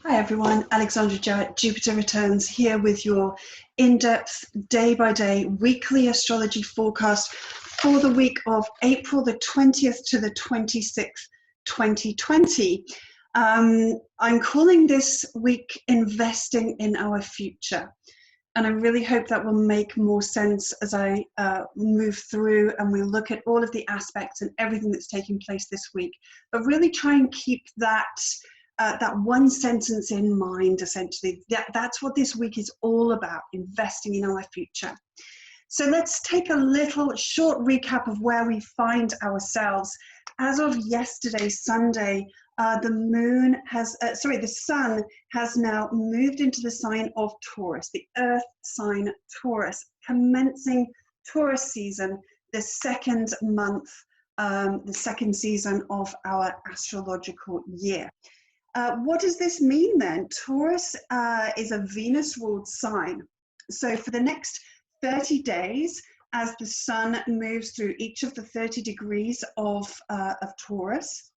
Hi everyone, Alexandra Jarrett, Jupiter Returns here with your in-depth, day-by-day, weekly astrology forecast for the week of April the 20th to the 26th, 2020. I'm calling this week Investing in Our Future. And I really hope that will make more sense as I move through and we look at all of the aspects and everything that's taking place this week. But really try and keep that one sentence in mind, essentially. That's what this week is all about, investing in our future. So let's take a little short recap of where we find ourselves. As of yesterday, Sunday, the sun has now moved into the sign of Taurus, the earth sign Taurus, commencing Taurus season, the second month, the second season of our astrological year. What does this mean then? Taurus is a Venus-ruled sign. So for the next 30 days, as the sun moves through each of the 30 degrees of Taurus,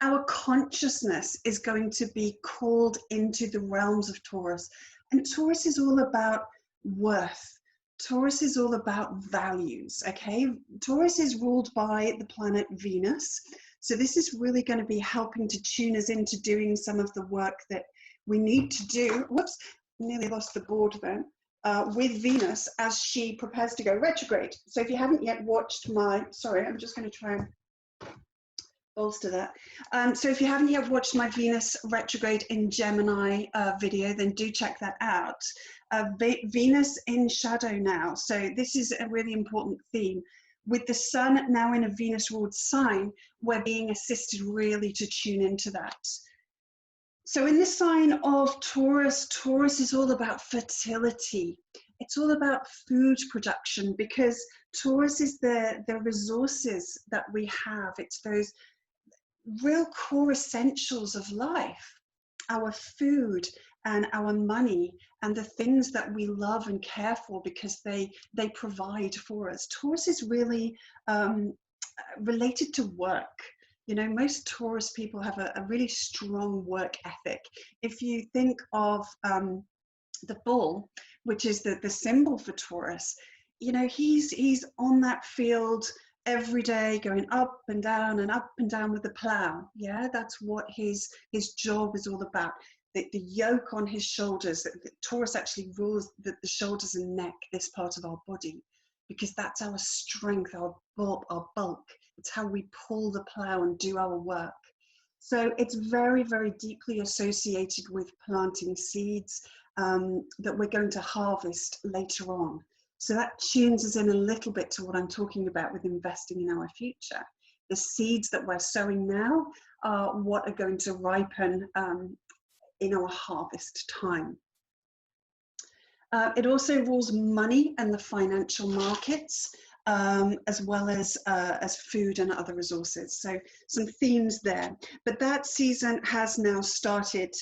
our consciousness is going to be called into the realms of Taurus. And Taurus is all about worth. Taurus is all about values, okay? Taurus is ruled by the planet Venus. So this is really going to be helping to tune us into doing some of the work that we need to do. Whoops, nearly lost the board there. With Venus as she prepares to go retrograde. So if you haven't yet watched my, sorry, I'm just going to try and bolster that. So if you haven't yet watched my Venus retrograde in Gemini video, then do check that out. Venus in shadow now. So this is a really important theme. With the sun now in a Venus-ruled sign, we're being assisted really to tune into that. So in the sign of Taurus, Taurus is all about fertility. It's all about food production because Taurus is the resources that we have. It's those real core essentials of life, our food and our money and the things that we love and care for because they provide for us. Taurus is really related to work. You know, most Taurus people have a really strong work ethic. If you think of the bull, which is the symbol for Taurus, you know, he's on that field every day going up and down with the plow. Yeah, that's what his job is all about. The yoke on his shoulders. The Taurus actually rules the shoulders and neck, this part of our body, because that's our strength, our bulk. It's how we pull the plow and do our work. So it's very, very deeply associated with planting seeds that we're going to harvest later on. So that tunes us in a little bit to what I'm talking about with investing in our future. The seeds that we're sowing now are what are going to ripen in our harvest time. It also rules money and the financial markets, as well as food and other resources. So some themes there. But that season has now started.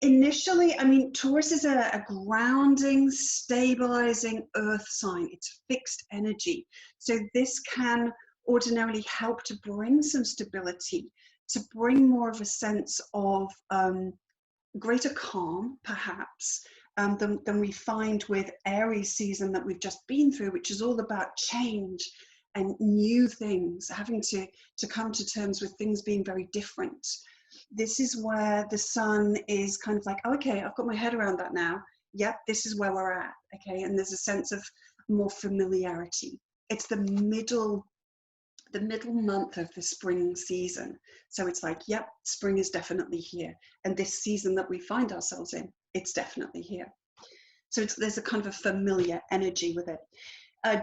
Initially, I mean, Taurus is a grounding, stabilizing earth sign. It's fixed energy. So this can ordinarily help to bring some stability, to bring more of a sense of greater calm, perhaps, than we find with Aries season that we've just been through, which is all about change and new things, having to come to terms with things being very different. This is where the sun is kind of like, oh, okay, I've got my head around that now. Yep, this is where we're at, okay? And there's a sense of more familiarity. It's the middle month of the spring season. So it's like, yep, spring is definitely here. And this season that we find ourselves in, it's definitely here. So there's a kind of a familiar energy with it.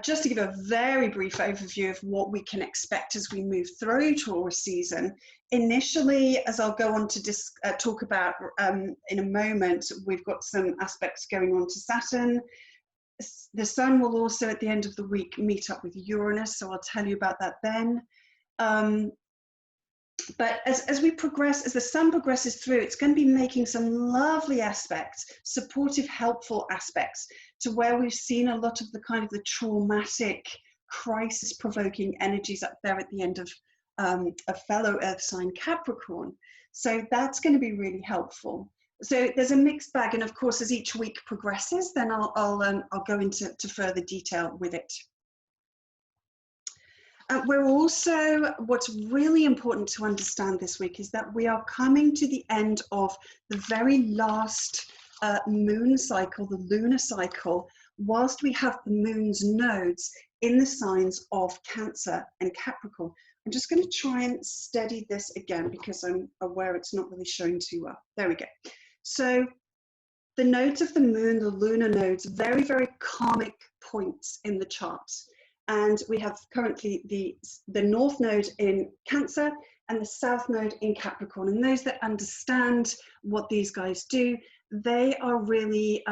Just to give a very brief overview of what we can expect as we move through Taurus season. Initially, as I'll go on to talk about in a moment, we've got some aspects going on to Saturn. The sun will also at the end of the week meet up with Uranus, so I'll tell you about that then. But as we progress, as the sun progresses through, it's going to be making some lovely aspects, supportive, helpful aspects, to where we've seen a lot of the kind of the traumatic, crisis-provoking energies up there at the end of a fellow Earth sign Capricorn. So that's going to be really helpful. So there's a mixed bag, and of course, as each week progresses, then I'll go into further detail with it. We're also, what's really important to understand this week is that we are coming to the end of the very last moon cycle, the lunar cycle, whilst we have the moon's nodes in the signs of Cancer and Capricorn. I'm just going to try and steady this again because I'm aware it's not really showing too well. There we go. So the nodes of the moon, the lunar nodes, very, very karmic points in the charts. And we have currently the north node in Cancer and the south node in Capricorn. And those that understand what these guys do, they are really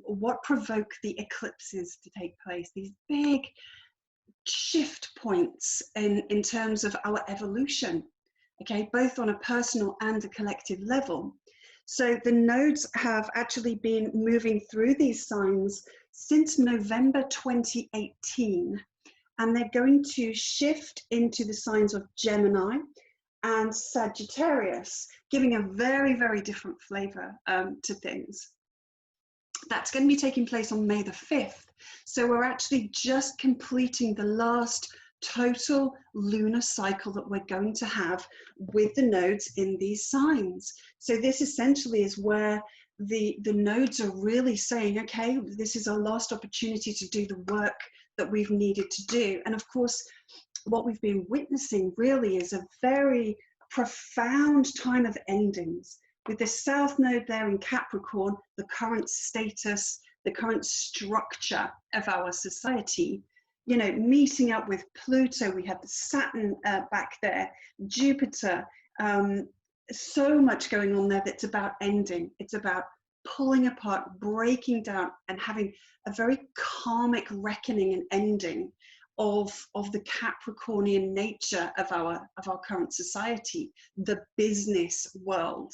what provoke the eclipses to take place, these big shift points in terms of our evolution, okay, both on a personal and a collective level. So the nodes have actually been moving through these signs since November 2018, and they're going to shift into the signs of Gemini and Sagittarius, giving a very, very different flavor to things. That's going to be taking place on May the 5th. So we're actually just completing the last total lunar cycle that we're going to have with the nodes in these signs. So this essentially is where the nodes are really saying, okay, this is our last opportunity to do the work that we've needed to do. And of course, what we've been witnessing really is a very profound time of endings. With the south node there in Capricorn, the current status, the current structure of our society, you know, meeting up with Pluto, we have the Saturn back there, Jupiter, so much going on there that's about ending. It's about pulling apart, breaking down, and having a very karmic reckoning and ending of the Capricornian nature of our current society, the business world,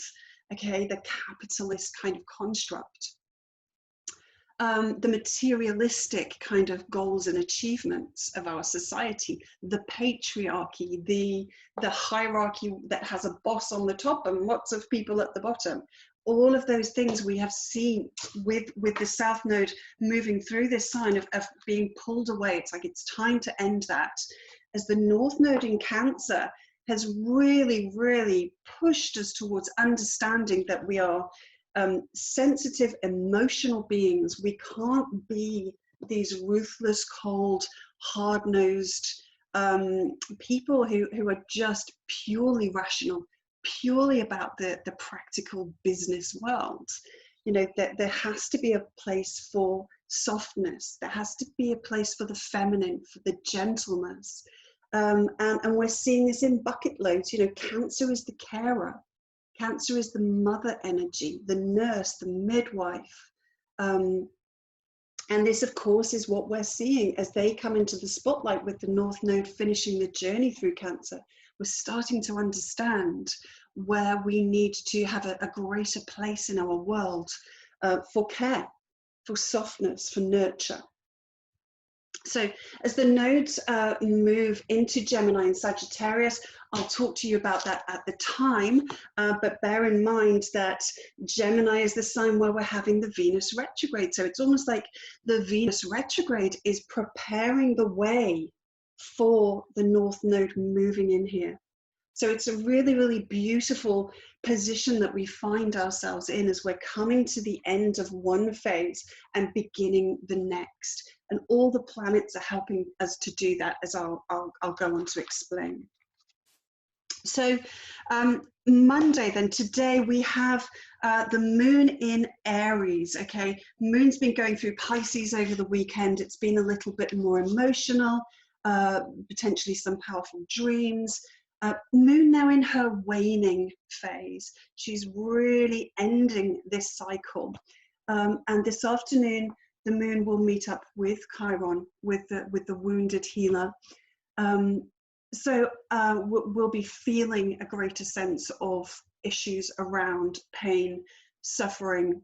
okay, the capitalist kind of construct, the materialistic kind of goals and achievements of our society, the patriarchy, the hierarchy that has a boss on the top and lots of people at the bottom. All of those things we have seen with the south node moving through this sign of being pulled away. It's like it's time to end that, as the north node in Cancer has really, really pushed us towards understanding that we are sensitive, emotional beings. We can't be these ruthless, cold, hard-nosed people who are just purely rational, purely about the practical business world. You know, that there has to be a place for softness. There has to be a place for the feminine, for the gentleness. And we're seeing this in bucket loads. You know, Cancer is the carer. Cancer is the mother energy, the nurse, the midwife. And this, of course, is what we're seeing as they come into the spotlight with the North Node finishing the journey through Cancer. We're starting to understand where we need to have a greater place in our world for care, for softness, for nurture. So as the nodes move into Gemini and Sagittarius, I'll talk to you about that at the time, but bear in mind that Gemini is the sign where we're having the Venus retrograde. So it's almost like the Venus retrograde is preparing the way for the North Node moving in here. So it's a really, really beautiful position that we find ourselves in as we're coming to the end of one phase and beginning the next. And all the planets are helping us to do that, as I'll go on to explain. So Monday, then, today we have the moon in Aries, okay? Moon's been going through Pisces over the weekend. It's been a little bit more emotional, potentially some powerful dreams. Moon now in her waning phase. She's really ending this cycle. And this afternoon, the moon will meet up with Chiron, with the wounded healer. So we'll be feeling a greater sense of issues around pain, suffering,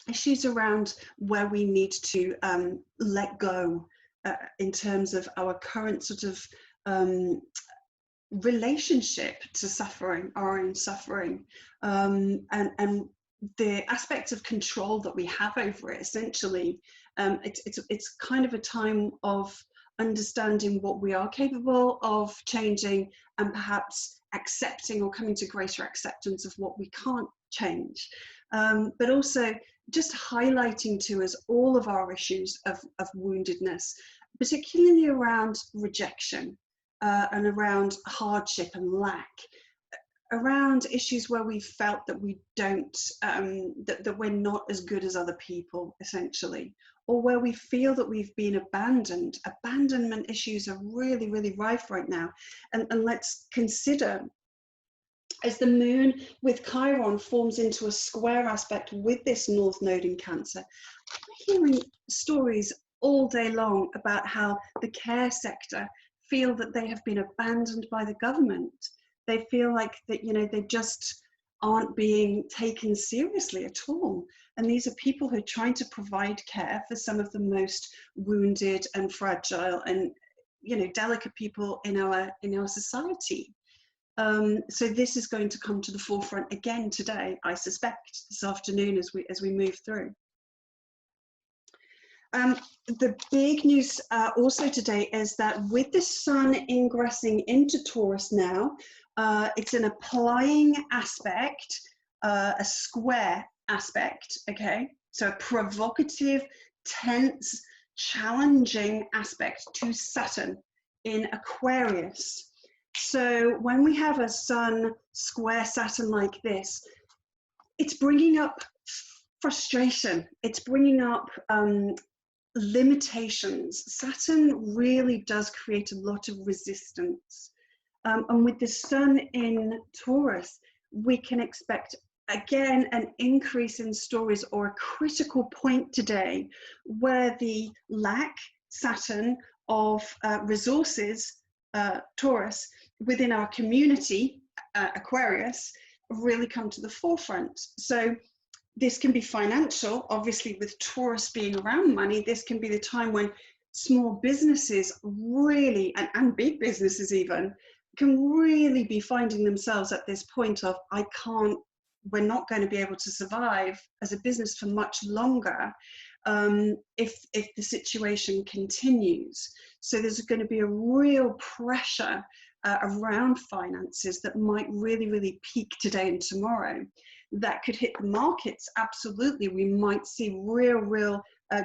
issues around where we need to let go in terms of our current sort of relationship to suffering, our own suffering, and the aspects of control that we have over it. Essentially, it's kind of a time of understanding what we are capable of changing, and perhaps accepting or coming to greater acceptance of what we can't change, but also just highlighting to us all of our issues of woundedness, particularly around rejection, and around hardship and lack, around issues where we felt that we don't, that we're not as good as other people, essentially, or where we feel that we've been abandoned. Abandonment issues are really, really rife right now. And let's consider, as the moon with Chiron forms into a square aspect with this North Node in Cancer, I'm hearing stories all day long about how the care sector feel that they have been abandoned by the government. They feel like that, you know, they just aren't being taken seriously at all. And these are people who are trying to provide care for some of the most wounded and fragile and, you know, delicate people in our society. So this is going to come to the forefront again today, I suspect, this afternoon as we move through. The big news also today is that with the sun ingressing into Taurus now, it's an applying aspect, a square aspect, okay? So a provocative, tense, challenging aspect to Saturn in Aquarius. So when we have a sun square Saturn like this, it's bringing up frustration. It's bringing up limitations. Saturn really does create a lot of resistance. And with the sun in Taurus, we can expect, again, an increase in stories, or a critical point today where the lack, Saturn, of resources, Taurus, within our community, Aquarius, really come to the forefront. So this can be financial, obviously, with Taurus being around money. This can be the time when small businesses really, and big businesses even, can really be finding themselves at this point of, we're not going to be able to survive as a business for much longer if the situation continues. So there's going to be a real pressure around finances that might really, really peak today and tomorrow. That could hit the markets, absolutely. We might see real a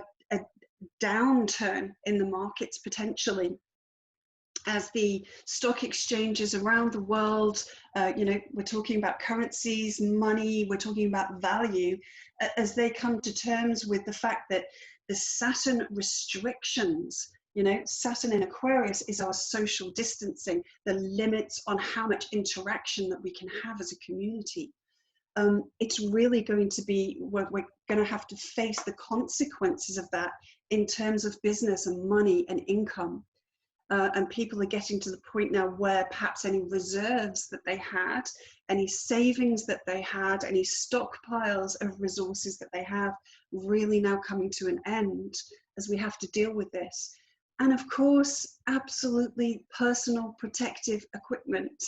downturn in the markets potentially, as the stock exchanges around the world, you know, we're talking about currencies, money, we're talking about value, as they come to terms with the fact that the Saturn restrictions, you know, Saturn in Aquarius is our social distancing, the limits on how much interaction that we can have as a community. It's really going to be, we're going to have to face the consequences of that in terms of business and money and income. And people are getting to the point now where perhaps any reserves that they had, any savings that they had, any stockpiles of resources that they have, really now coming to an end as we have to deal with this. And of course, absolutely personal protective equipment.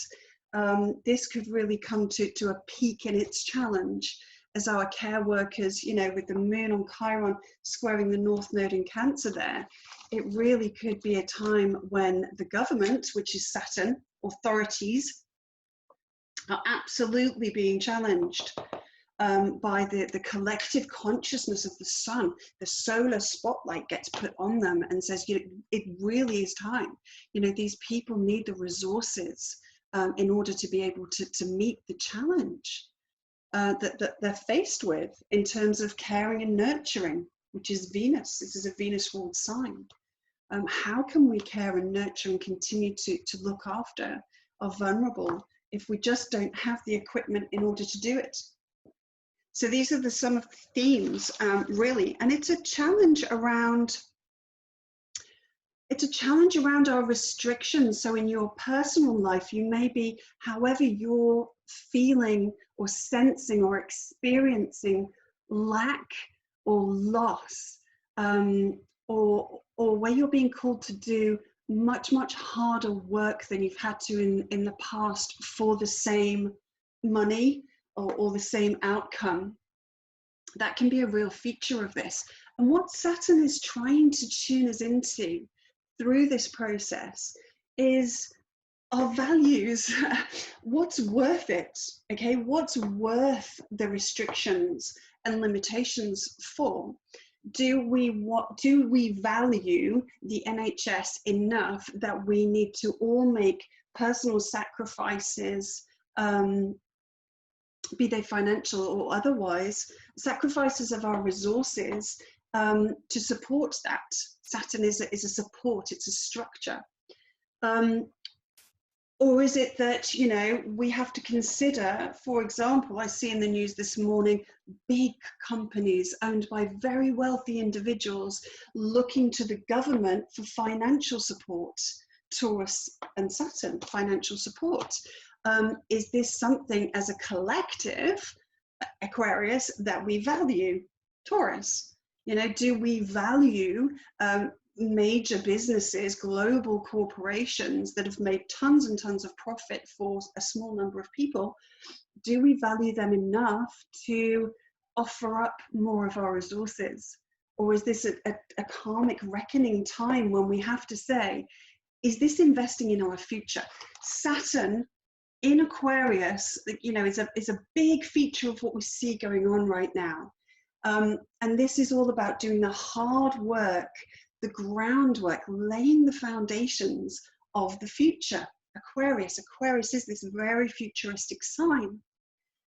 This could really come to a peak in its challenge as our care workers, you know, with the moon on Chiron squaring the North Node in Cancer there, it really could be a time when the government, which is Saturn, authorities, are absolutely being challenged by the collective consciousness of the sun. The solar spotlight gets put on them and says, you know, it really is time. You know, these people need the resources in order to be able to meet the challenge that they're faced with in terms of caring and nurturing, which is Venus. This is a Venus ruled sign. How can we care and nurture and continue to look after our vulnerable if we just don't have the equipment in order to do it? So these are some of the themes, really, and it's a challenge around our restrictions. So in your personal life, you may be, however you're feeling or sensing or experiencing lack or loss, or where you're being called to do much, much harder work than you've had to in the past for the same money or the same outcome. That can be a real feature of this. And what Saturn is trying to tune us into through this process is our values. What's worth it? Okay, what's worth the restrictions and limitations for? Do we value the NHS enough that we need to all make personal sacrifices, be they financial or otherwise, sacrifices of our resources to support that? Saturn is a support, it's a structure. Or is it that, you know, we have to consider, for example, I see in the news this morning, big companies owned by very wealthy individuals looking to the government for financial support, Taurus and Saturn, financial support. Is this something as a collective, Aquarius, that we value? Taurus, you know, do we value major businesses, global corporations that have made tons and tons of profit for a small number of people? Do we value them enough to offer up more of our resources? Or is this a karmic reckoning time when we have to say, is this investing in our future? Saturn in Aquarius, you know, is a big feature of what we see going on right now. And this is all about doing the hard work, the groundwork, laying the foundations of the future. Aquarius is this very futuristic sign.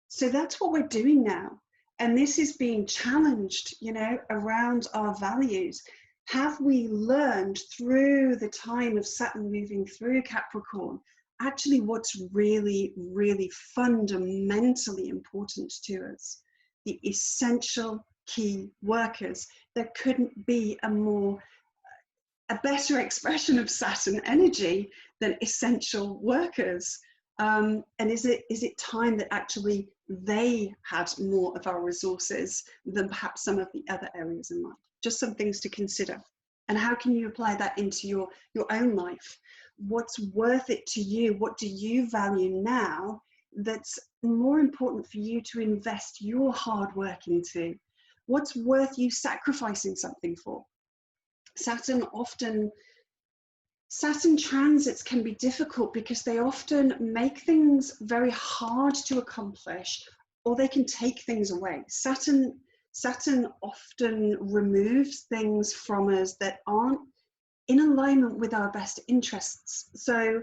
So that's what we're doing now. And this is being challenged, you know, around our values. Have we learned through the time of Saturn moving through Capricorn, actually what's really, really fundamentally important to us? The essential key workers. There couldn't be a better expression of Saturn energy than essential workers. And is it time that actually they had more of our resources than perhaps some of the other areas in life? Just some things to consider. And how can you apply that into your own life? What's worth it to you? What do you value now that's more important for you to invest your hard work into? What's worth you sacrificing something for? Saturn transits can be difficult because they often make things very hard to accomplish, or they can take things away. Saturn often removes things from us that aren't in alignment with our best interests. So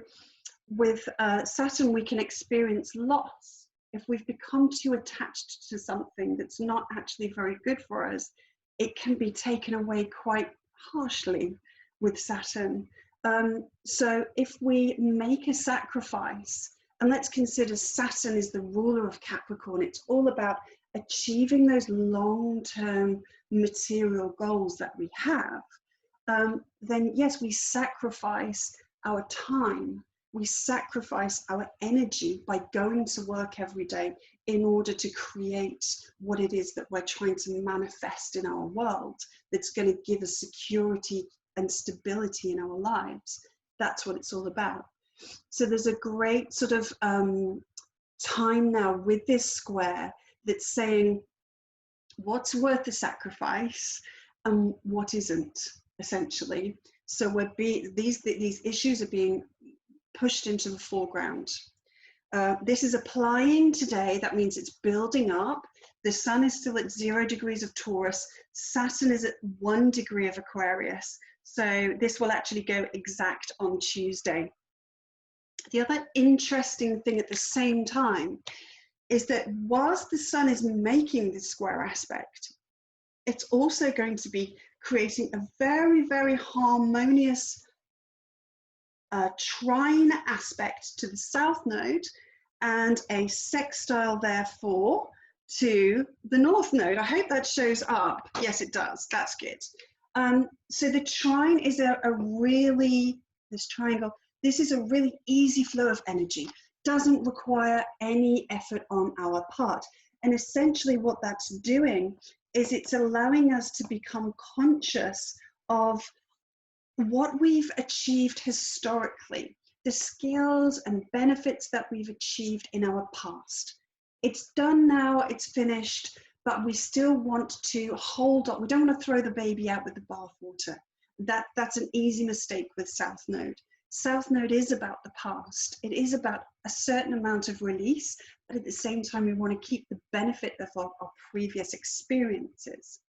with Saturn, we can experience loss. If we've become too attached to something that's not actually very good for us, it can be taken away quite harshly with Saturn. So if we make a sacrifice, and let's consider Saturn is the ruler of Capricorn, it's all about achieving those long-term material goals that we have, then yes, we sacrifice our time, we sacrifice our energy by going to work every day in order to create what it is that we're trying to manifest in our world that's going to give us security and stability in our lives. That's what it's all about. So there's a great sort of time now with this square that's saying what's worth the sacrifice and what isn't, essentially. So these issues are being pushed into the foreground. This is applying today. That means it's building up. The sun is still at 0 degrees of Taurus. Saturn is at 1 degree of Aquarius. So this will actually go exact on Tuesday. The other interesting thing at the same time is that whilst the sun is making this square aspect, it's also going to be creating a very, very harmonious trine aspect to the south node and a sextile, therefore, to the north node. I hope that shows up. Yes, it does. That's good. So the trine is this triangle, this is a really easy flow of energy. Doesn't require any effort on our part. And essentially what that's doing is it's allowing us to become conscious of what we've achieved historically, the skills and benefits that we've achieved in our past. It's done now, it's finished, but we still want to hold on. We don't want to throw the baby out with the bathwater. That's an easy mistake with South Node. South Node is about the past. It is about a certain amount of release, but at the same time, we want to keep the benefit of our previous experiences.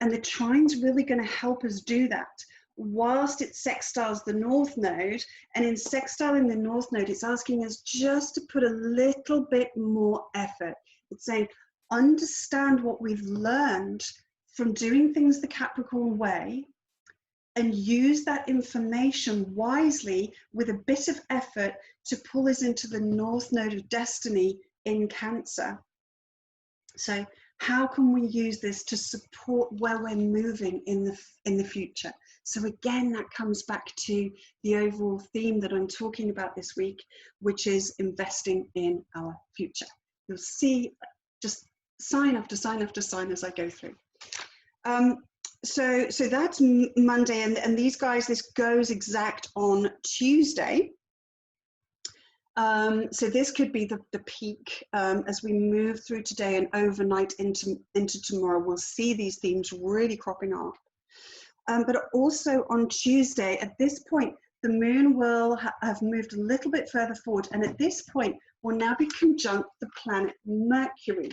And the trine's really going to help us do that whilst it sextiles the North Node. And in sextiling the North Node, it's asking us just to put a little bit more effort. It's saying, understand what we've learned from doing things the Capricorn way, and use that information wisely with a bit of effort to pull us into the North Node of Destiny in Cancer. So how can we use this to support where we're moving in the future? So again, that comes back to the overall theme that I'm talking about this week, which is investing in our future. You'll see just sign after sign after sign as I go through. So that's Monday, and these guys, this goes exact on Tuesday. So this could be the peak as we move through today and overnight into tomorrow. We'll see these themes really cropping up. But also on Tuesday, at this point, the moon will have moved a little bit further forward, and at this point will now be conjunct the planet Mercury.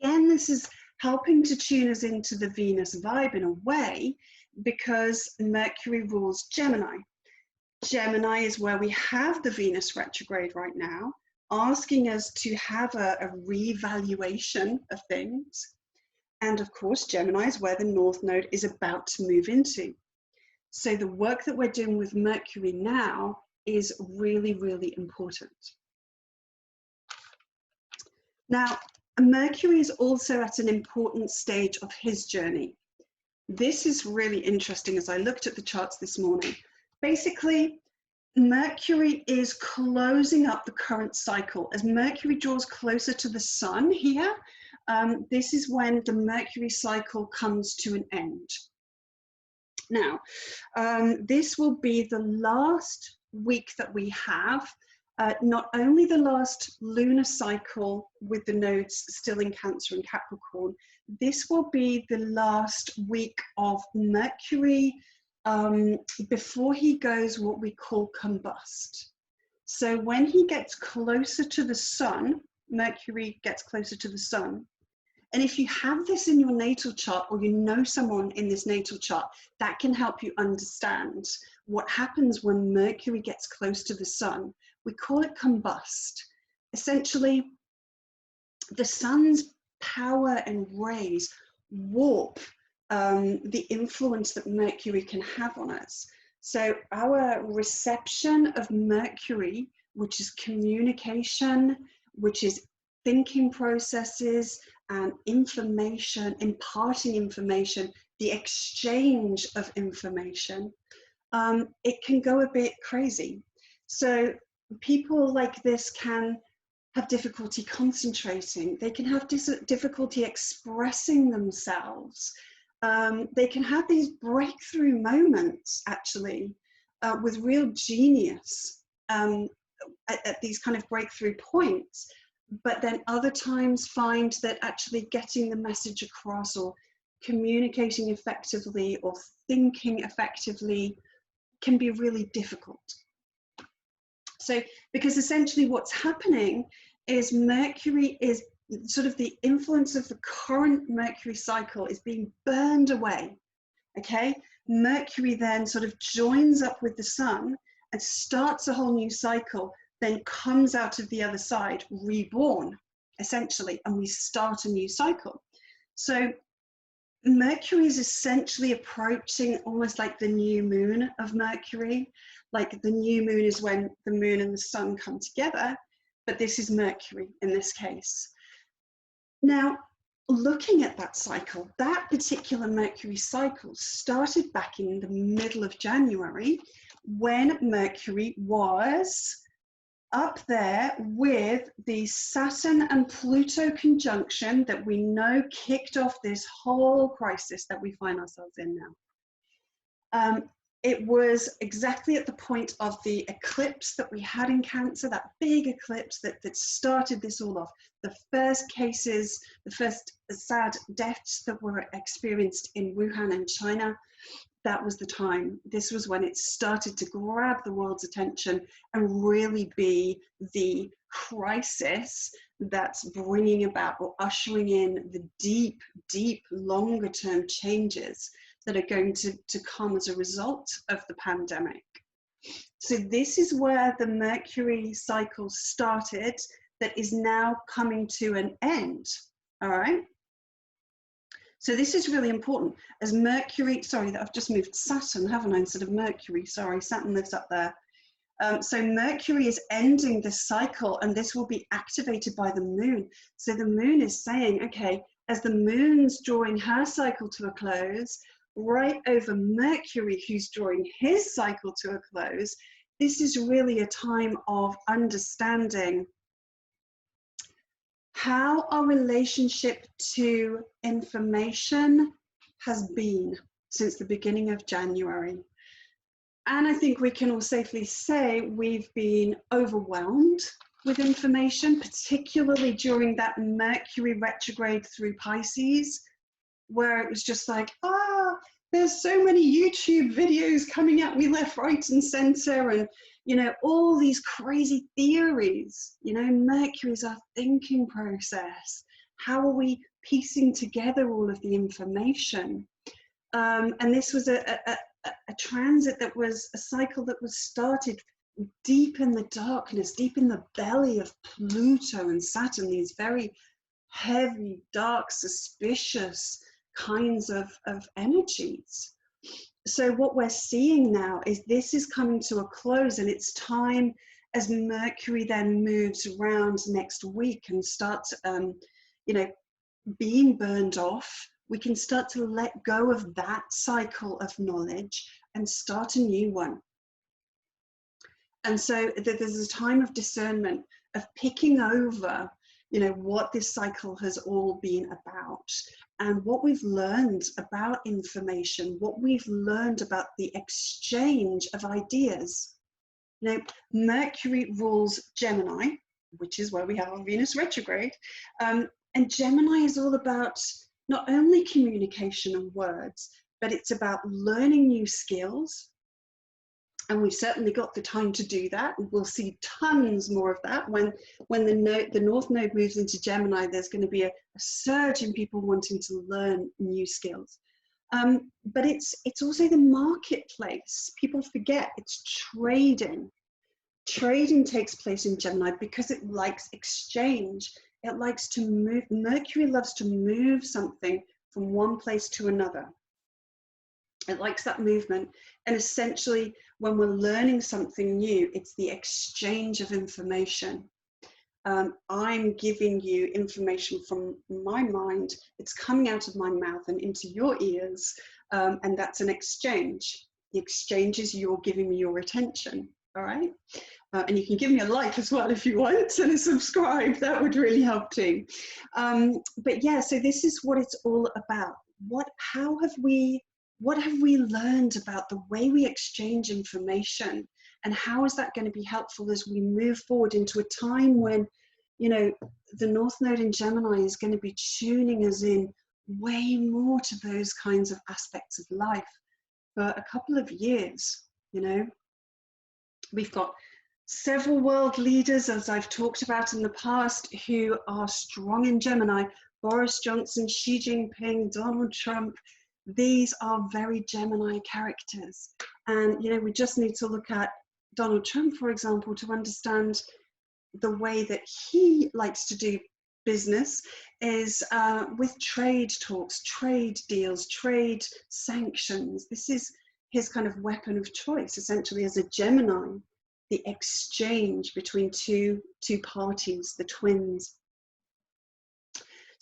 Again, this is helping to tune us into the Venus vibe in a way, because Mercury rules Gemini. Gemini is where we have the Venus retrograde right now, asking us to have a reevaluation of things. And of course, Gemini is where the North Node is about to move into. So the work that we're doing with Mercury now is really, really important. Now, Mercury is also at an important stage of his journey. This is really interesting as I looked at the charts this morning. Basically, Mercury is closing up the current cycle. As Mercury draws closer to the sun here, this is when the Mercury cycle comes to an end. Now, this will be the last week that we have, not only the last lunar cycle with the nodes still in Cancer and Capricorn, this will be the last week of Mercury before he goes what we call combust. So when he gets closer to the sun, Mercury gets closer to the sun. And if you have this in your natal chart, or you know someone in this natal chart, that can help you understand what happens when Mercury gets close to the sun. We call it combust. Essentially, the sun's power and rays warp the influence that Mercury can have on us. So our reception of Mercury, which is communication, which is thinking processes and information, imparting information, the exchange of information, it can go a bit crazy. So people like this can have difficulty concentrating. They can have difficulty expressing themselves. They can have these breakthrough moments, actually, with real genius at these kind of breakthrough points. But then other times find that actually getting the message across, or communicating effectively, or thinking effectively, can be really difficult. So, because essentially what's happening is Mercury is sort of the influence of the current Mercury cycle is being burned away, okay? Mercury then sort of joins up with the sun and starts a whole new cycle, then comes out of the other side, reborn, essentially, and we start a new cycle. So Mercury is essentially approaching almost like the new moon of Mercury. Like the new moon is when the moon and the sun come together, but this is Mercury in this case. Now, looking at that cycle, that particular Mercury cycle started back in the middle of January, when Mercury was up there with the Saturn and Pluto conjunction that we know kicked off this whole crisis that we find ourselves in now. It was exactly at the point of the eclipse that we had in Cancer, that big eclipse that started this all off. The first cases, the first sad deaths that were experienced in Wuhan in China, that was the time. This was when it started to grab the world's attention and really be the crisis that's bringing about or ushering in the deep, deep, longer term changes that are going to come as a result of the pandemic. So this is where the Mercury cycle started that is now coming to an end, all right? So this is really important as Mercury, sorry, that I've just moved Saturn, haven't I, instead of Mercury, sorry, Saturn lives up there. So Mercury is ending this cycle and this will be activated by the moon. So the moon is saying, okay, as the moon's drawing her cycle to a close, right over Mercury, who's drawing his cycle to a close, this is really a time of understanding how our relationship to information has been since the beginning of January. And I think we can all safely say we've been overwhelmed with information, particularly during that Mercury retrograde through Pisces, where it was just like, there's so many YouTube videos coming at me left, right, and center, and you know, all these crazy theories. You know, Mercury is our thinking process. How are we piecing together all of the information? And this was a transit that was a cycle that was started deep in the darkness, deep in the belly of Pluto and Saturn, these very heavy, dark, suspicious kinds of energies. So what we're seeing now is this is coming to a close, and it's time as Mercury then moves around next week and starts, you know, being burned off. We can start to let go of that cycle of knowledge and start a new one. And so there's a time of discernment, of picking over, you know, what this cycle has all been about and what we've learned about information, what we've learned about the exchange of ideas. You know, Mercury rules Gemini, which is where we have our Venus retrograde. And Gemini is all about not only communication and words, but it's about learning new skills. And we've certainly got the time to do that. We'll see tons more of that when the North Node moves into Gemini. There's going to be a surge in people wanting to learn new skills. But it's also the marketplace. People forget it's trading. Trading takes place in Gemini because it likes exchange. It likes to move. Mercury loves to move something from one place to another. It likes that movement. And essentially, when we're learning something new, it's the exchange of information. I'm giving you information from my mind. It's coming out of my mouth and into your ears. And that's an exchange. The exchange is you're giving me your attention. All right. And you can give me a like as well if you want, and a subscribe. That would really help too. But yeah, so this is what it's all about. What have we learned about the way we exchange information, and how is that going to be helpful as we move forward into a time when, you know, the North Node in Gemini is going to be tuning us in way more to those kinds of aspects of life for a couple of years. You know, we've got several world leaders, as I've talked about in the past, who are strong in Gemini. Boris Johnson, Xi Jinping, Donald Trump. These are very Gemini characters. And, you know, we just need to look at Donald Trump, for example, to understand the way that he likes to do business is with trade talks, trade deals, trade sanctions. This is his kind of weapon of choice, essentially, as a Gemini, the exchange between two parties, the twins.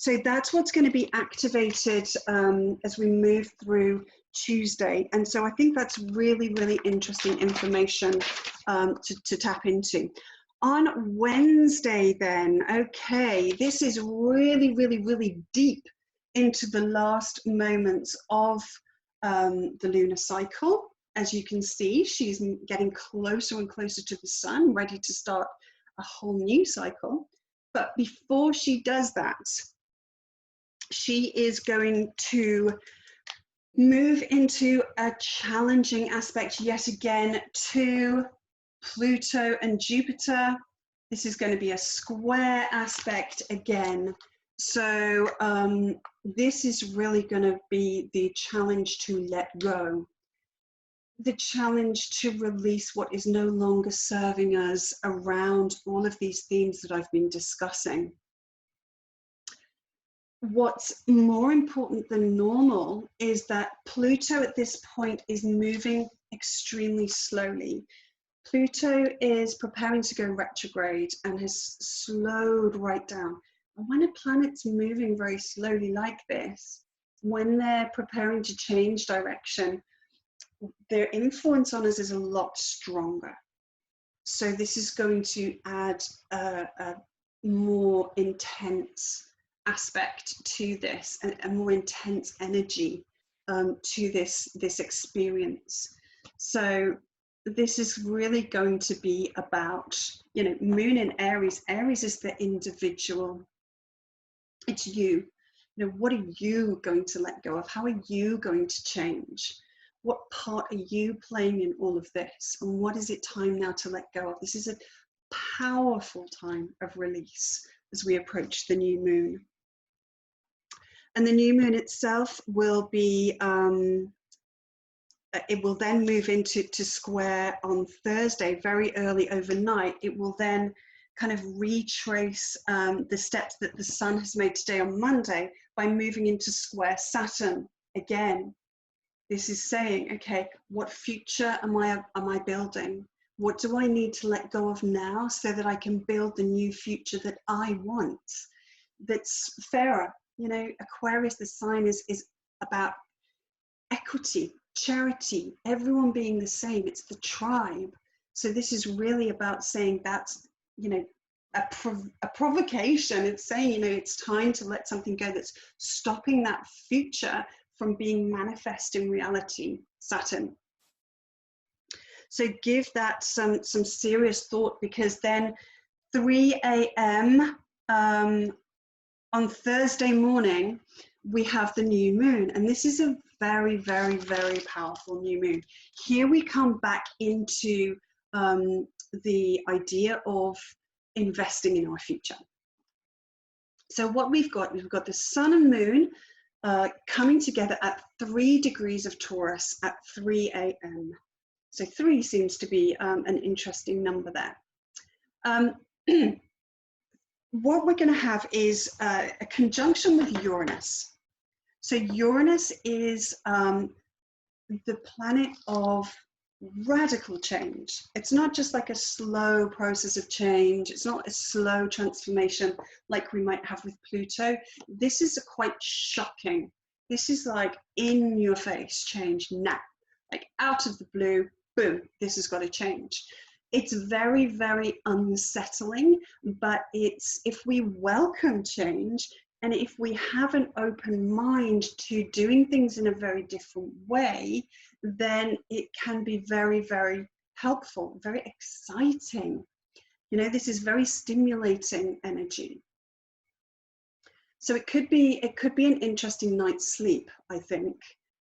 So that's what's going to be activated as we move through Tuesday. And so I think that's really, really interesting information to tap into. On Wednesday then, okay, this is really, really, really deep into the last moments of the lunar cycle. As you can see, she's getting closer and closer to the sun, ready to start a whole new cycle. But before she does that, she is going to move into a challenging aspect yet again to Pluto and Jupiter. This is going to be a square aspect again. So this is really going to be the challenge to let go, the challenge to release what is no longer serving us around all of these themes that I've been discussing. What's more important than normal is that Pluto at this point is moving extremely slowly. Pluto is preparing to go retrograde and has slowed right down. And when a planet's moving very slowly like this, when they're preparing to change direction, their influence on us is a lot stronger. So this is going to add a more intense aspect to this, a more intense energy to this experience. So this is really going to be about, you know, Moon in Aries. Aries is the individual. It's you. You know, what are you going to let go of? How are you going to change? What part are you playing in all of this? And what is it time now to let go of? This is a powerful time of release as we approach the new moon. And the new moon itself will be, it will then move into square on Thursday, very early overnight. It will then kind of retrace the steps that the sun has made today on Monday by moving into square Saturn again. This is saying, okay, what future am I building? What do I need to let go of now so that I can build the new future that I want, that's fairer? You know, Aquarius, the sign is about equity, charity, everyone being the same. It's the tribe. So this is really about saying that's, you know, a provocation. It's saying, you know, it's time to let something go that's stopping that future from being manifest in reality, Saturn. So give that some serious thought, because then 3 a.m. On Thursday morning, we have the new moon, and this is a very, very, very powerful new moon. Here we come back into the idea of investing in our future. So what we've got the sun and moon coming together at 3 degrees of Taurus at 3 a.m. So 3 seems to be an interesting number there. What we're going to have is a conjunction with Uranus. So Uranus is the planet of radical change. It's not just like a slow process of change. It's not a slow transformation like we might have with Pluto. This is a quite shocking. This is like in your face change now, like out of the blue, boom, this has got to change. It's very, very unsettling, but it's, if we welcome change and if we have an open mind to doing things in a very different way, then it can be very, very helpful, very exciting. You know, this is very stimulating energy. So it could be an interesting night's sleep, I think.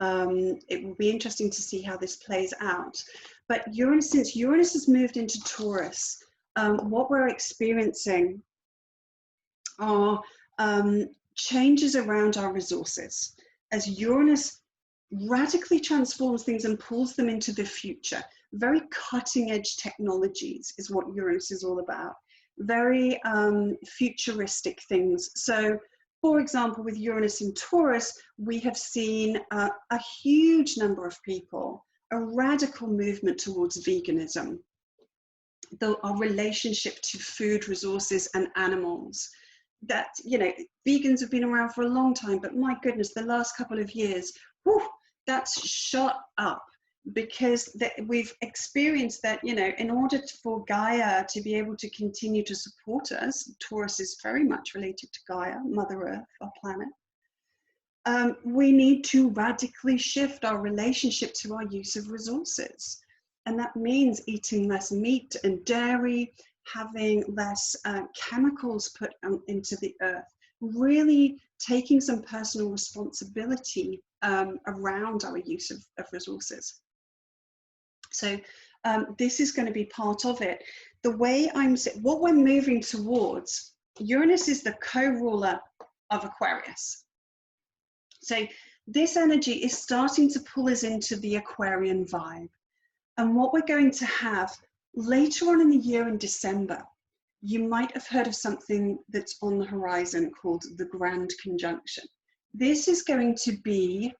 It will be interesting to see how this plays out. But Uranus, since Uranus has moved into Taurus, what we're experiencing are changes around our resources. As Uranus radically transforms things and pulls them into the future, very cutting edge technologies is what Uranus is all about. Very futuristic things. So, for example, with Uranus in Taurus, we have seen a huge number of people, a radical movement towards veganism, our relationship to food, resources, and animals. That, you know, vegans have been around for a long time, but my goodness, the last couple of years, whew, that's shot up, because we've experienced that, you know, in order for Gaia to be able to continue to support us, Taurus is very much related to Gaia, Mother Earth, our planet. we need to radically shift our relationship to our use of resources. And that means eating less meat and dairy, having less chemicals put into the earth, really taking some personal responsibility around our use of resources. So this is going to be part of it. The way what we're moving towards, Uranus is the co-ruler of Aquarius. So this energy is starting to pull us into the Aquarian vibe. And what we're going to have later on in the year in December, you might have heard of something that's on the horizon called the Grand Conjunction. This is going to be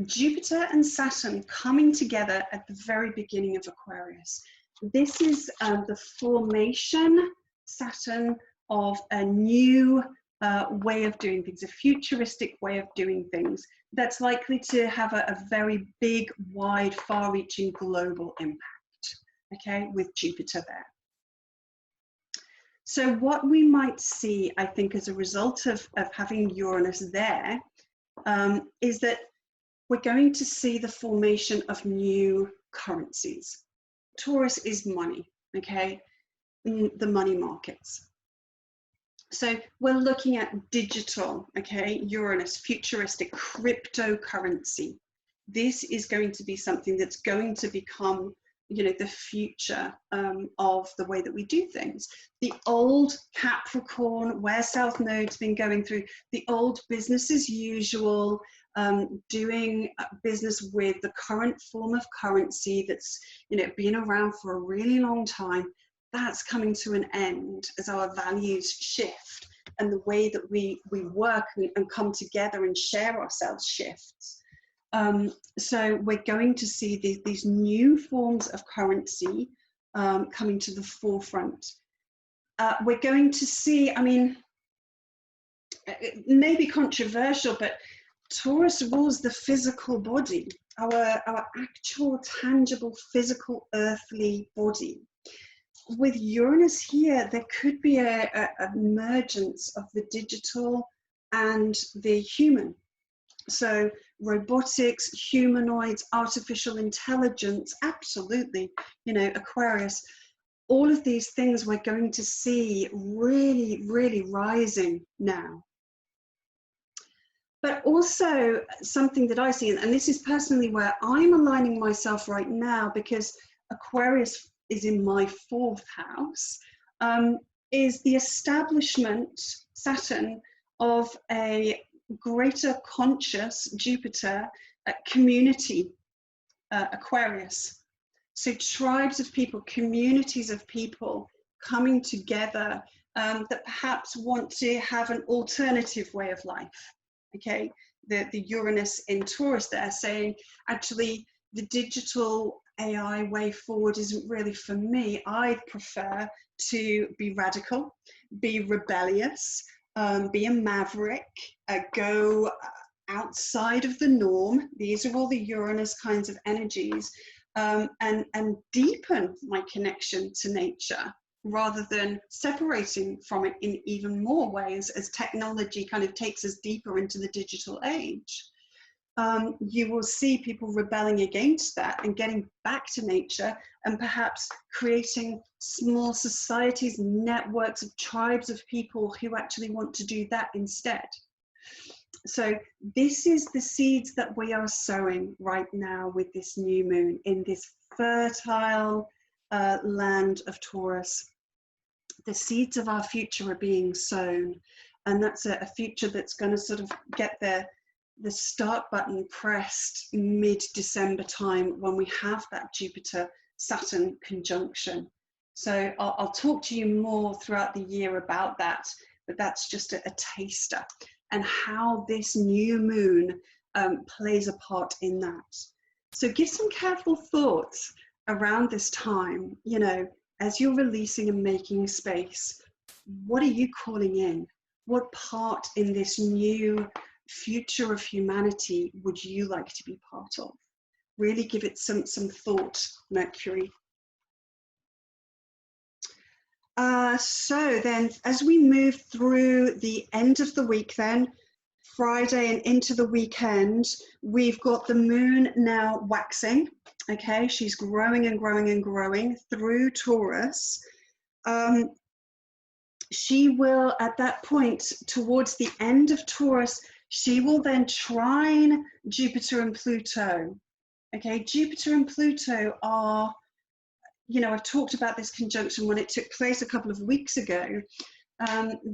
Jupiter and Saturn coming together at the very beginning of Aquarius. This is the formation, Saturn, of a new way of doing things, a futuristic way of doing things that's likely to have a very big, wide, far-reaching global impact, okay, with Jupiter there. So what we might see, I think, as a result of having Uranus there, is that we're going to see the formation of new currencies. Taurus is money, okay, the money markets. So we're looking at digital, okay, Uranus, futuristic cryptocurrency. This is going to be something that's going to become, you know, the future of the way that we do things. The old Capricorn, where South Node's been going through, the old business as usual, doing business with the current form of currency that's, you know, been around for a really long time, that's coming to an end as our values shift and the way that we work and come together and share ourselves shifts. So we're going to see these new forms of currency coming to the forefront. We're going to see, I mean, it may be controversial, but Taurus rules the physical body, our actual, tangible, physical, earthly body. With Uranus here, there could be a emergence of the digital and the human. So robotics, humanoids, artificial intelligence, absolutely, you know, Aquarius, all of these things we're going to see really, really rising now. But also something that I see, and this is personally where I'm aligning myself right now, because Aquarius is in my 4th house, is the establishment, Saturn, of a greater conscious Jupiter community, Aquarius. So tribes of people, communities of people coming together that perhaps want to have an alternative way of life. Okay, the Uranus in Taurus there saying, actually, the digital AI way forward isn't really for me. I'd prefer to be radical, be rebellious, be a maverick, go outside of the norm. These are all the Uranus kinds of energies, and deepen my connection to nature rather than separating from it in even more ways as technology kind of takes us deeper into the digital age. You will see people rebelling against that and getting back to nature and perhaps creating small societies, networks of tribes of people who actually want to do that instead. So this is the seeds that we are sowing right now with this new moon in this fertile land of Taurus. The seeds of our future are being sown, and that's a future that's going to sort of get the start button pressed mid-December time when we have that Jupiter-Saturn conjunction. So I'll talk to you more throughout the year about that, but that's just a taster and how this new moon plays a part in that. So give some careful thoughts around this time, you know, as you're releasing and making space. What are you calling in? What part in this new future of humanity would you like to be part of? Really give it some thought, Mercury. So then as we move through the end of the week then, Friday and into the weekend, we've got the moon now waxing. Okay, she's growing and growing and growing through Taurus. She will, at that point, towards the end of Taurus, she will then trine Jupiter and Pluto. Okay, Jupiter and Pluto are, you know, I've talked about this conjunction when it took place a couple of weeks ago.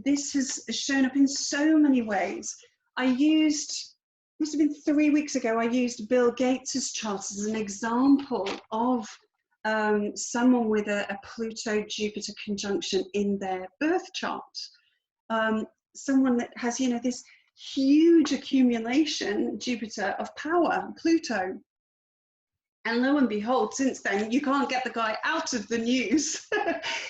This has shown up in so many ways. I used, must have been 3 weeks ago, I used Bill Gates's chart as an example of someone with a Pluto-Jupiter conjunction in their birth chart. Someone that has, you know, this huge accumulation, Jupiter, of power, Pluto. And lo and behold, since then, you can't get the guy out of the news.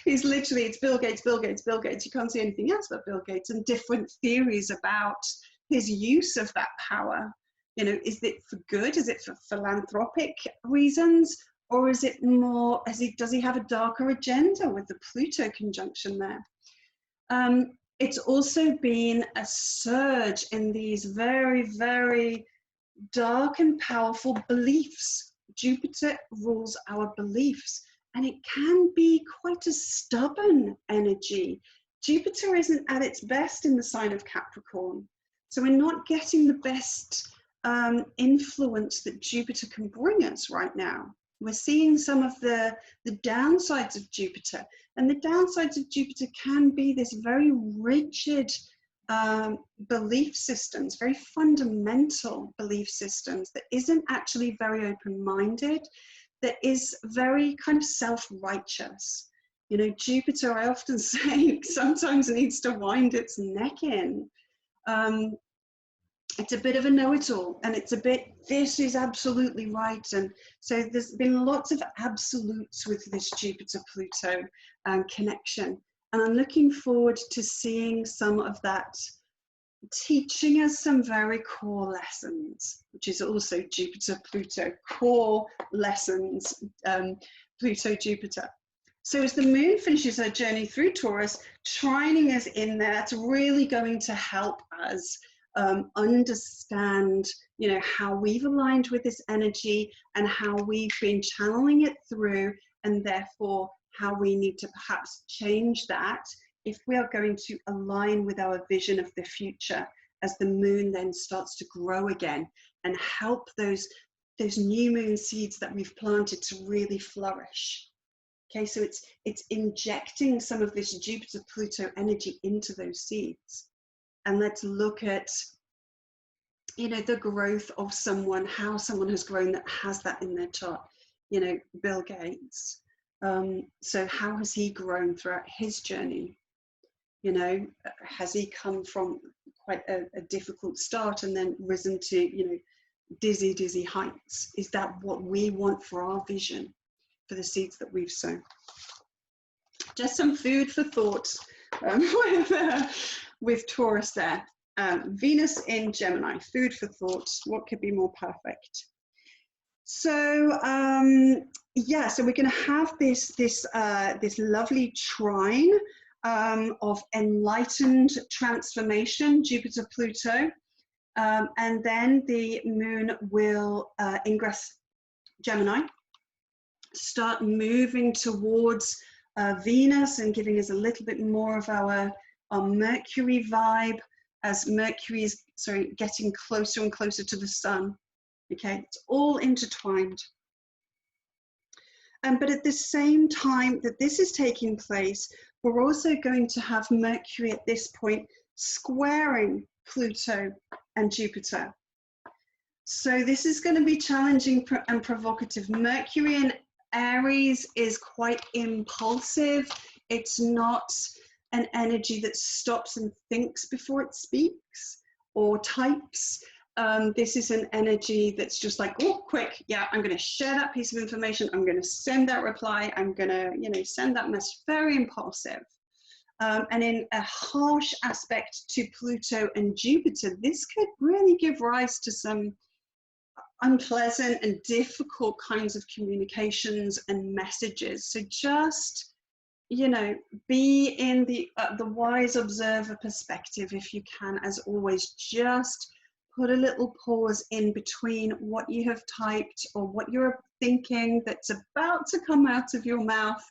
He's literally, it's Bill Gates, Bill Gates, Bill Gates. You can't see anything else but Bill Gates, and different theories about his use of that power. You know, is it for good? Is it for philanthropic reasons? Or is it more, does he have a darker agenda with the Pluto conjunction there? It's also been a surge in these very, very dark and powerful beliefs. Jupiter rules our beliefs, and it can be quite a stubborn energy. Jupiter isn't at its best in the sign of Capricorn, so we're not getting the best influence that Jupiter can bring us right now. We're seeing some of the downsides of Jupiter, and the downsides of Jupiter can be this very rigid belief systems, very fundamental belief systems that isn't actually very open-minded, that is very kind of self-righteous. You know, Jupiter, I often say, sometimes needs to wind its neck in. It's a bit of a know-it-all, and it's a bit, this is absolutely right. And so there's been lots of absolutes with this Jupiter-Pluto connection. And I'm looking forward to seeing some of that teaching us some very core lessons, which is also Jupiter-Pluto, core lessons, Pluto-Jupiter. So as the moon finishes her journey through Taurus, trining us in there, that's really going to help us understand, you know, how we've aligned with this energy and how we've been channeling it through, and therefore how we need to perhaps change that if we are going to align with our vision of the future as the moon then starts to grow again and help those new moon seeds that we've planted to really flourish. Okay, so it's injecting some of this Jupiter-Pluto energy into those seeds. And let's look at, you know, the growth of someone, how someone has grown that has that in their chart. You know, Bill Gates. So how has he grown throughout his journey? You know, has he come from quite a difficult start and then risen to, you know, dizzy, dizzy heights? Is that what we want for our vision, for the seeds that we've sown? Just some food for thought with Taurus there. Venus in Gemini, food for thought. What could be more perfect? So yeah, so we're going to have this lovely trine of enlightened transformation, Jupiter Pluto, and then the moon will ingress Gemini, start moving towards Venus and giving us a little bit more of our Mercury vibe, as Mercury is getting closer and closer to the sun. Okay, it's all intertwined. But at the same time that this is taking place, we're also going to have Mercury at this point squaring Pluto and Jupiter. So this is going to be challenging and provocative. Mercury in Aries is quite impulsive. It's not an energy that stops and thinks before it speaks or types. This is an energy that's just like, oh, quick, yeah, I'm going to share that piece of information. I'm going to send that reply. I'm going to, you know, send that message. Very impulsive. And in a harsh aspect to Pluto and Jupiter, this could really give rise to some unpleasant and difficult kinds of communications and messages. So just, you know, be in the wise observer perspective if you can. As always, just put a little pause in between what you have typed or what you're thinking that's about to come out of your mouth.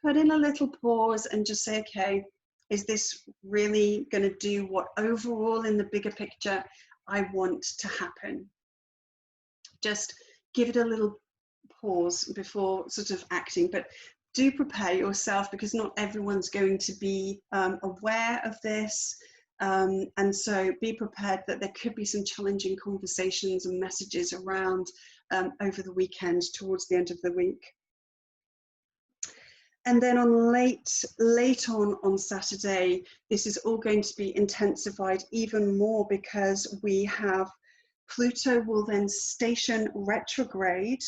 Put in a little pause and just say, okay, is this really going to do what overall in the bigger picture I want to happen? Just give it a little pause before sort of acting, but do prepare yourself, because not everyone's going to be aware of this. And so be prepared that there could be some challenging conversations and messages around over the weekend, towards the end of the week. And then on late on Saturday, this is all going to be intensified even more, because we have Pluto will then station retrograde.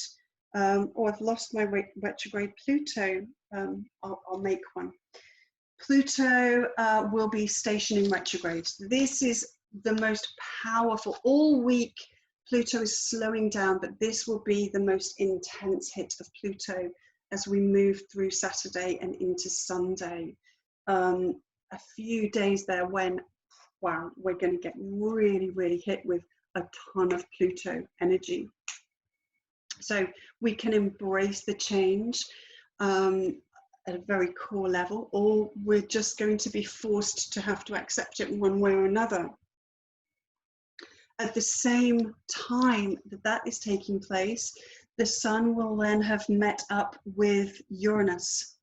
Oh, I've lost my retrograde Pluto. I'll make one. Pluto will be stationing retrograde. This is the most powerful. All week, Pluto is slowing down, but this will be the most intense hit of Pluto as we move through Saturday and into Sunday. A few days there when, wow, we're going to get really, really hit with a ton of Pluto energy. So we can embrace the change at a very core level, or we're just going to be forced to have to accept it one way or another. At the same time that that is taking place, the sun will then have met up with Uranus.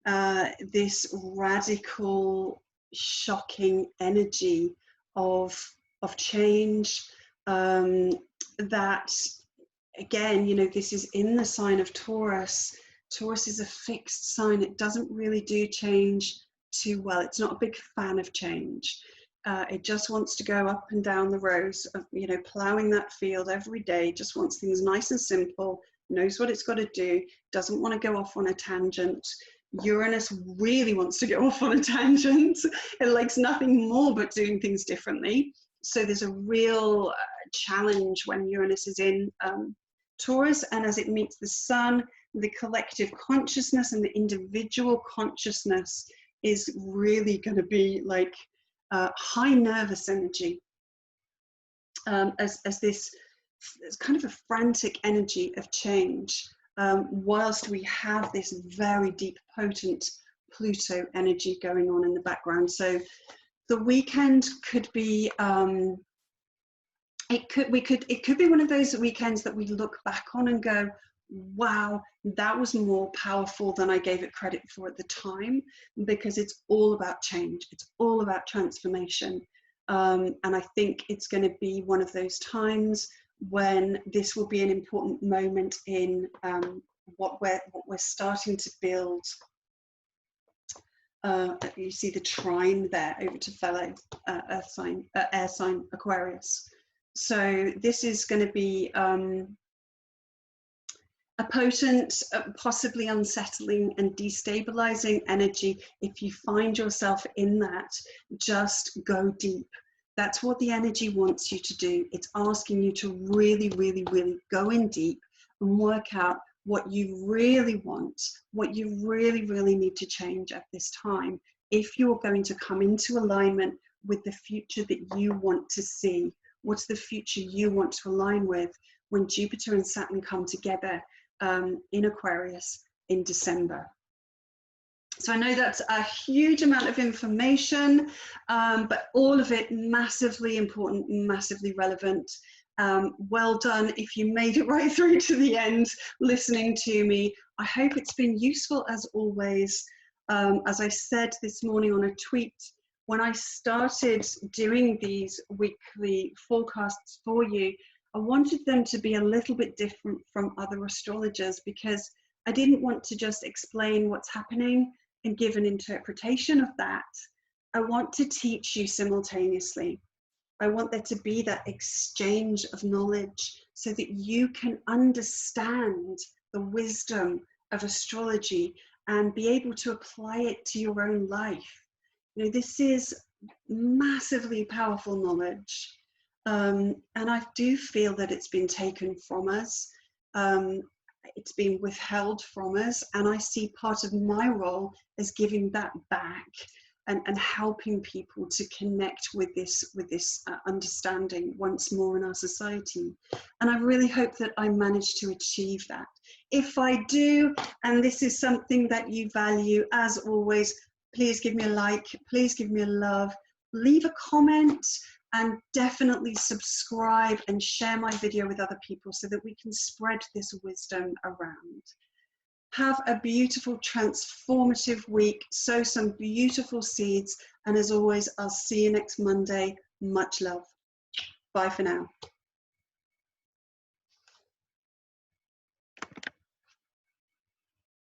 This radical, shocking energy of change, that, again, you know, this is in the sign of Taurus. Taurus is a fixed sign. It doesn't really do change too well. It's not a big fan of change. It just wants to go up and down the rows of, you know, plowing that field every day, just wants things nice and simple, knows what it's got to do, doesn't want to go off on a tangent. Uranus really wants to go off on a tangent. It likes nothing more but doing things differently. So there's a real challenge when Uranus is in Taurus, and as it meets the sun, the collective consciousness and the individual consciousness is really going to be like high nervous energy, as this kind of a frantic energy of change, whilst we have this very deep, potent Pluto energy going on in the background. So the weekend could be it could be one of those weekends that we look back on and go, wow, that was more powerful than I gave it credit for at the time, because it's all about change. It's all about transformation. And I think it's going to be one of those times when this will be an important moment in what we're starting to build. You see the trine there over to fellow air sign Aquarius. So this is going to be a potent, possibly unsettling and destabilizing energy. If you find yourself in that, just go deep. That's what the energy wants you to do. It's asking you to really, really, really go in deep and work out what you really want, what you really, really need to change at this time, if you're going to come into alignment with the future that you want to see. What's the future you want to align with when Jupiter and Saturn come together in Aquarius in December? So I know that's a huge amount of information, but all of it massively important, massively relevant. Well done if you made it right through to the end listening to me. I hope it's been useful as always. As I said this morning on a tweet, when I started doing these weekly forecasts for you, I wanted them to be a little bit different from other astrologers, because I didn't want to just explain what's happening and give an interpretation of that. I want to teach you simultaneously. I want there to be that exchange of knowledge so that you can understand the wisdom of astrology and be able to apply it to your own life. You know, this is massively powerful knowledge, and I do feel that it's been taken from us. it's been withheld from us, and I see part of my role as giving that back and helping people to connect with this understanding once more in our society. And I really hope that I manage to achieve that. If I do, and this is something that you value, as always, please give me a like, please give me a love, leave a comment, and definitely subscribe and share my video with other people so that we can spread this wisdom around. Have a beautiful, transformative week. Sow some beautiful seeds. And as always, I'll see you next Monday. Much love. Bye for now.